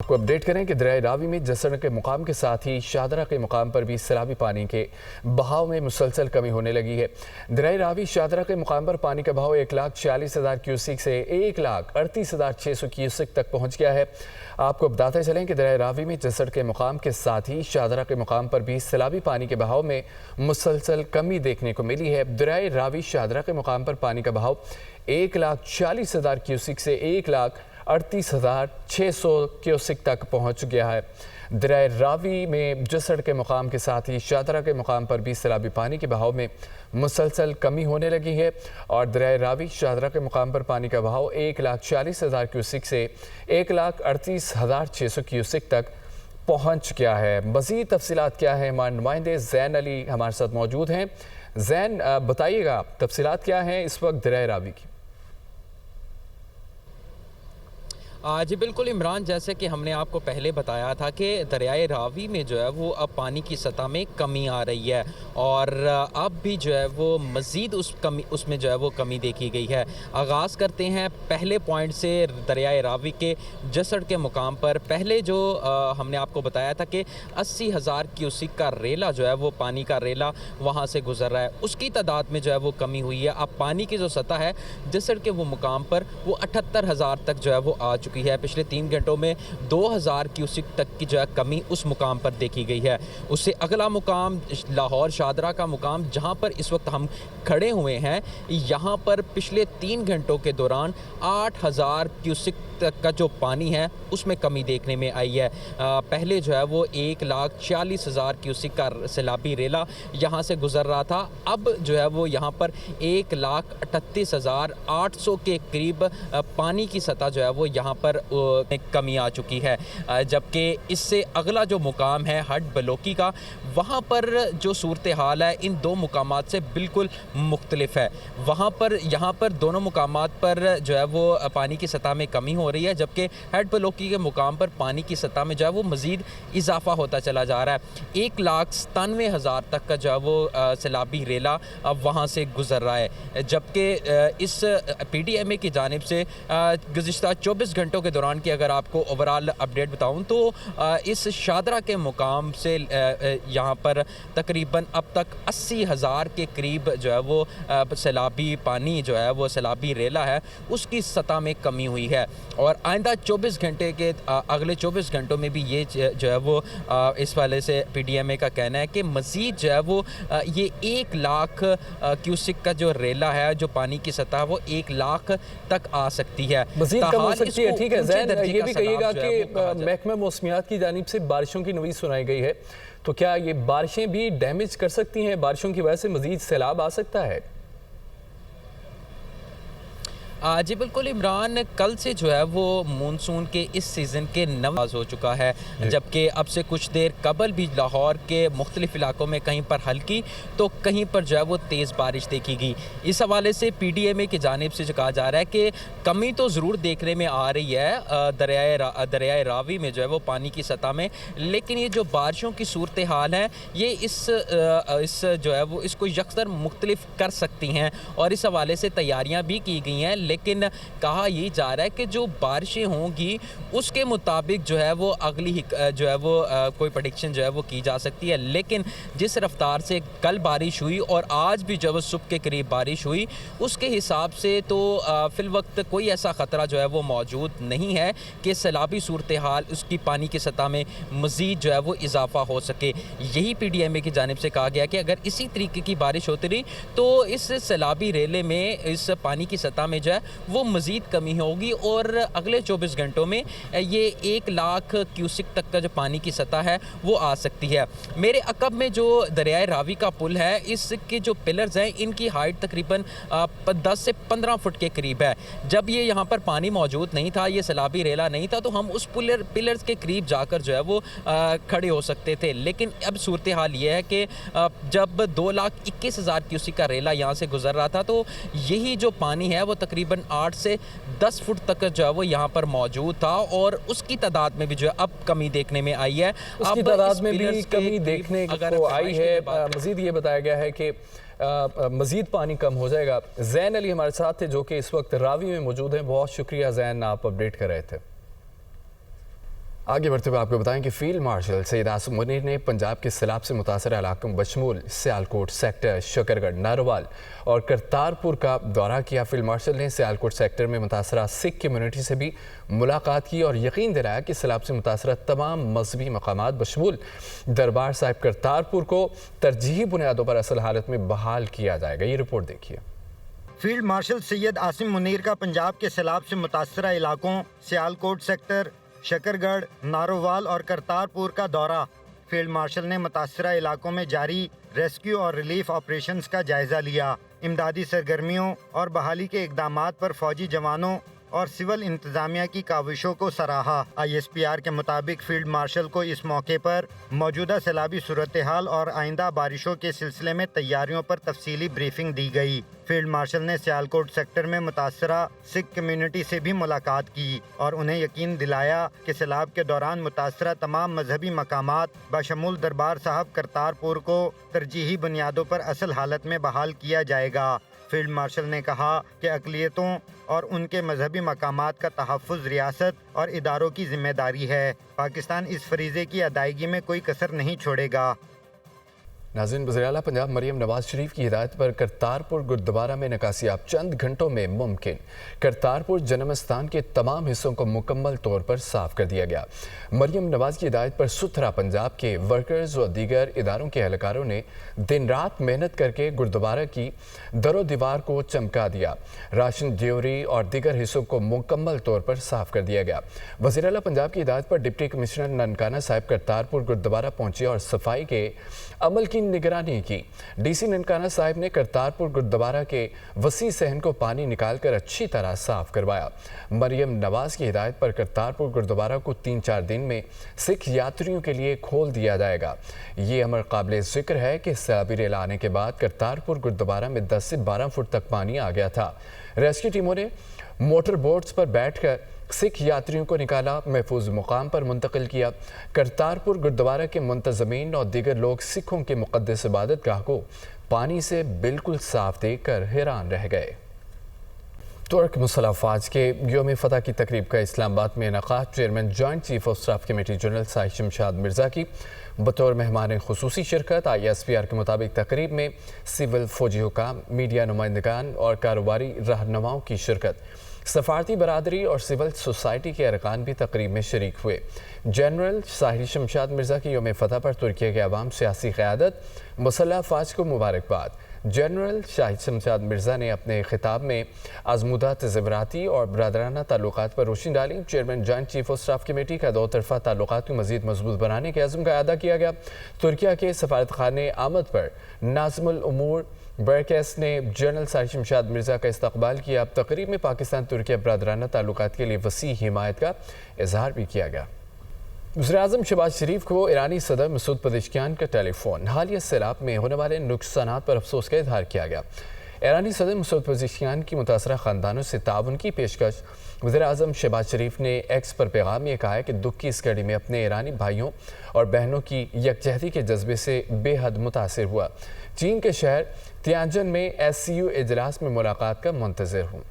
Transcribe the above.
को अपडेट करें कि दरिया रावी में जसड़ के मुकाम के साथ ही शाहदरा के मुकाम पर भी सैलाबी पानी के बहाव में मुसलसल कमी होने लगी है। दरिया रावी शाहदरा के मुकाम पर पानी का बहाव 1,46,000 क्यूसिक से 1,38,600 क्यूसिक तक पहुंच गया है। आपको बताते चलें कि दरिया रावी में जसड़ के मुकाम के साथ ही शाहदरा के मुकाम पर भी सैलाबी पानी के बहाव में मुसलसल कमी देखने को मिली है। दरिया रावी शाहदरा के मुकाम पर पानी का बहाव 1,40,000 क्यूसिक से 1,38,600 क्यूसिक तक पहुंच गया है। दरिया रावी में जसड़ के मुकाम के साथ ही शाहदरा के मुकाम पर भी सैलाबी पानी के बहाव में मुसलसल कमी होने लगी है और दरिया रावी शाहदरा के मुकाम पर पानी का बहाव 1,40,000 क्यूसिक से 1,38,600 क्यूसिक तक पहुंच गया है। मज़ीद तफसीलात क्या है, हमारे नुमाइंदे ज़ैन अली हमारे साथ मौजूद हैं। ज़ैन, बताइएगा तफसीलात क्या हैं इस वक्त दरिया रावी की? जी बिल्कुल इमरान, जैसे कि हमने आपको पहले बताया था कि दरियाए रावी में जो है वो अब पानी की सतह में कमी आ रही है और अब भी जो है वो मज़ीद उसमें जो है वो कमी देखी गई है। आगाज़ करते हैं पहले पॉइंट से। दरियाए रावी के जसड़ के मुकाम पर पहले जो हमने आपको बताया था कि 80,000 क्यूसिक का रेला जो है वो पानी का रेला वहाँ से गुजर रहा है, उसकी तादाद में जो है वो कमी हुई है। अब पानी की जो सतह है जसड़ के वो मुकाम पर वो 78,000 तक जो है वो आ चुकी है। पिछले 3 घंटों में 2,000 क्यूसिक तक की जो है कमी उस मुकाम पर देखी गई है। उससे अगला मुकाम लाहौर शाहदरा का मुकाम, जहां पर इस वक्त हम खड़े हुए हैं, यहां पर पिछले 3 घंटों के दौरान 8,000 क्यूसिक तक का जो पानी है उसमें कमी देखने में आई है। पहले जो है वो 1,40,000 क्यूसिक का सैलाबी रेला यहाँ से गुजर रहा था, अब जो है वो यहाँ पर 1,38,800 के करीब पानी की सतह जो है वो यहाँ पर कमी आ चुकी है। जबकि इससे अगला जो मुकाम है हट बलोकी का, वहाँ पर जो सूरत हाल है इन दो मुकामात से बिल्कुल मुख्तलिफ है। वहाँ पर यहाँ पर दोनों मुकामात पर जो है वो पानी की सतह में कमी हो रही है, जबकि हेड बलोकी के मुकाम पर पानी की सतह में जो है वो मज़ीद इजाफा होता चला जा रहा है। 1,97,000 तक का जो है वो सैलाबी रेला अब वहाँ से गुजर रहा है। जबकि इस PDMA की जानिब से गुज़िश्ता 24 घंटों के दौरान की अगर आपको ओवरऑल अपडेट बताऊँ तो इस शाहदरा के मुकाम से यहाँ पर तकरीबन अब तक 80,000 के करीब जो है वो सैलाबी पानी जो है वो सैलाबी रेला है उसकी सतह में कमी हुई है। और आइंदा 24 घंटे के अगले 24 घंटों में भी ये जो है वो इस वाले से PDMA का कहना है कि मज़ीद जो है वो ये 1 लाख क्यूसिक का जो रेला है, जो पानी की सतह वो 1 लाख तक आ सकती है, मज़ीद कम हो सकती है। ठीक है ज़ैन, ये भी कहिएगा कि महकमा मौसमियात की जानिब से बारिशों की नवीज़ सुनाई गई है, तो क्या ये बारिशें भी डैमेज कर सकती हैं? बारिशों की वजह से मज़ीद सैलाब आ सकता है? जी बिल्कुल इमरान, कल से जो है वो मानसून के इस सीज़न के नवाज हो चुका है, जबकि अब से कुछ देर कबल भी लाहौर के मुख्तलिफ इलाकों में कहीं पर हल्की तो कहीं पर जो है वो तेज़ बारिश देखी गई। इस हवाले से PDMA की जानिब से जो कहा जा रहा है कि कमी तो ज़रूर देखने में आ रही है दरियाए रावी में जो है वो पानी की सतह में, लेकिन ये जो बारिशों की सूरत हाल है ये इस जो है वो इसको यकसर मुख्तलिफ कर सकती हैं और इस हवाले से तैयारियाँ भी की गई हैं। लेकिन कहा यही जा रहा है कि जो बारिशें होंगी उसके मुताबिक जो है वो अगली जो है वो कोई प्रेडिक्शन जो है वो की जा सकती है। लेकिन जिस रफ्तार से कल बारिश हुई और आज भी जब सुबह के करीब बारिश हुई, उसके हिसाब से तो फिल वक्त कोई ऐसा ख़तरा जो है वो मौजूद नहीं है कि सैलाबी सूरत हाल उसकी पानी की सतह में मज़ीद जो है वो इजाफा हो सके। यही PDMA की जानिब से कहा गया कि अगर इसी तरीके की बारिश होती रही तो इस सैलाबी रेले में इस पानी की सतह में जो है वो मज़ीद कमी होगी और अगले 24 घंटों में ये 1 लाख क्यूसिक तक का जो पानी की सतह है वो आ सकती है। मेरे अकब में जो दरियाए रावी का पुल है, इसके जो पिलर्स हैं इनकी हाइट तकरीबन 10 से 15 फुट के करीब है। जब ये यहाँ पर पानी मौजूद नहीं था, ये सैलाबी रेला नहीं था, तो हम उस पिलर्स के करीब जाकर जो है वो खड़े हो सकते थे। लेकिन अब सूरत हाल ये है कि जब 2,21,000 क्यूसिक का रेला यहाँ से गुजर रहा था तो यही जो पानी है वो तकरीबन 8 से 10 फुट तक जो है वो यहाँ पर मौजूद था और उसकी तादाद में भी जो है अब कमी देखने में आई है। उसकी तादाद में भी कमी देखने को आई है। मज़ीद ये बताया गया है कि मज़ीद पानी कम हो जाएगा। ज़ैन अली हमारे साथ थे जो कि इस वक्त रावी में मौजूद हैं। बहुत शुक्रिया ज़ैन, आप अपडेट कर रहे थे। आगे बढ़ते हुए आपको बताएं कि फील्ड मार्शल सैयद आसिम मुनीर ने पंजाब के सैलाब से मुतासर इलाकों बशमूल सियालकोट सेक्टर, शकरगढ़, नारोवाल और करतारपुर का दौरा किया। फील्ड मार्शल ने सियालकोट सेक्टर में मुतासरा सिख कम्यूनिटी से भी मुलाकात की और यकीन दिलाया कि सैलाब से मुतासरा तमाम मजहबी मकामात बशमूल दरबार साहिब करतारपुर को तरजीही बुनियादों पर असल हालत में बहाल किया जाएगा। ये रिपोर्ट देखिए। फील्ड मार्शल सैयद आसिम मुनीर का पंजाब के सैलाब से मुतासरा इलाकों सियालकोट सेक्टर, शकरगढ़, नारोवाल और करतारपुर का दौरा। फील्ड मार्शल ने मुतासरा इलाकों में जारी रेस्क्यू और रिलीफ ऑपरेशंस का जायजा लिया। इमदादी सरगर्मियों और बहाली के इकदामात पर फौजी जवानों और सिविल इंतजामिया की काविशों को सराहा। ISPR के मुताबिक फील्ड मार्शल को इस मौके पर मौजूदा सैलाबी सूरत हाल और आइंदा बारिशों के सिलसिले में तैयारियों पर तफसीली ब्रीफिंग दी गई। फील्ड मार्शल ने सियालकोट सेक्टर में मुतासरा सिख कम्यूनिटी से भी मुलाकात की और उन्हें यकीन दिलाया कि सैलाब के दौरान मुतासरा तमाम मजहबी मकामात बशमूल दरबार साहब करतारपुर को तरजीही बुनियादों पर असल हालत में बहाल किया जाएगा। फील्ड मार्शल ने कहा कि अक़लियतों और उनके मजहबी मकामात का तहफ़्फ़ुज़ रियासत और इदारों की जिम्मेदारी है। पाकिस्तान इस फरीज़े की अदायगी में कोई कसर नहीं छोड़ेगा। नाज़रीन, वज़ीर-ए-आला पंजाब मरियम नवाज शरीफ की हिदायत पर करतारपुर गुरुद्वारा में नकासियाब चंद घंटों में मुमकिन। करतारपुर जन्म स्थान के तमाम हिस्सों को मुकम्मल तौर पर साफ कर दिया गया। मरियम नवाज की हिदायत पर सुथरा पंजाब के वर्कर्स और दीगर इदारों के एहलकारों ने दिन रात मेहनत करके गुरुद्वारा की दरो दीवार को चमका दिया। राशन ड्योरी और दीगर हिस्सों को मुकम्मल तौर पर साफ कर दिया गया। वज़ीर-ए-आला पंजाब की हिदायत पर डिप्टी कमिश्नर ननकाना साहिब करतारपुर गुरुद्वारा पहुंचे और सफाई के अमल की निगरानी की। DC ननकाना साहिब ने करतारपुर गुरुद्वारा के वसी सहन को पानी निकालकर अच्छी तरह साफ करवाया। मरियम नवाज की हिदायत पर करतारपुर गुरुद्वारा को 3-4 दिन में सिख यात्रियों के लिए खोल दिया जाएगा। ये अमर काबिल जिक्र है कि सैलाबी रेल आने के बाद करतारपुर गुरुद्वारा में 10 से 12 फुट तक पानी आ गया था। रेस्क्यू टीमों ने मोटर बोट्स पर बैठकर सिख यात्रियों को निकाला, महफूज मुकाम पर मुंतकिल किया। करतारपुर गुरुद्वारा के मुंतजमीन और दीगर लोग सिखों के मुक़द्दस इबादत गाह को पानी से बिल्कुल साफ देखकर हैरान रह गए। तुर्क मुसल्लह अफ़वाज के यौम फ़तह की तकरीब का इस्लामाबाद में इनेकाद chairman joint chief of staff committee general साहिब शमशाद मिर्ज़ा की बतौर मेहमान खुसूसी शिरकत। ISPR के मुताबिक तकरीब में सिविल, फौजी हुकाम, मीडिया नुमाइंदगान और कारोबारी रहनुमाओं की शिरकत। सफारती बरादरी और सिविल सोसाइटी के अरकान भी तकरीब में शरीक हुए। जनरल साहिब शमशाद मिर्ज़ा की यौम फ़तह पर तुर्की के अवाम, सियासी क़यादत, मुसल्लह अफ़वाज को मुबारकबाद। जनरल शाहिद शमशाद मिर्ज़ा ने अपने खिताब में आज़मूदा तज़व्वुराती और बरादराना ताल्लुकात पर रोशनी डाली। Chairman joint chief of staff committee का 2 तरफ़ा ताल्लुकात को मज़ीद मजबूत बनाने के अज़्म का अदा किया गया। तुर्किया के सफारत खाने आमद पर नाज़िमुल उमूर बरकेस ने जनरल साहिब शमशाद मिर्ज़ा का इस्तकबाल किया। तकरीब में पाकिस्तान तुर्किया बरादराना ताल्लुकात के लिए वसी हिमायत का इजहार भी किया गया। वज़ीर-ए-आज़म शहबाज शरीफ को ईरानी सदर मसूद पेज़ेश्कियान का टेलीफोन। हालिया सैलाब में होने वाले नुकसानात पर अफसोस का इजहार किया गया। ईरानी सदर मसूद पेज़ेश्कियान की मुतासरा ख़ानदानों से ताउन की पेशकश। वज़ीर-ए-आज़म शहबाज शरीफ ने एक्स पर पैगाम में कहा है कि दुख की इस घड़ी में अपने ईरानी भाइयों और बहनों की यकजहती के जज्बे से बेहद मुतासिर हुआ। चीन के शहर तियानजन में SCU इजलास में मुलाकात का मुंतज़िर हूँ।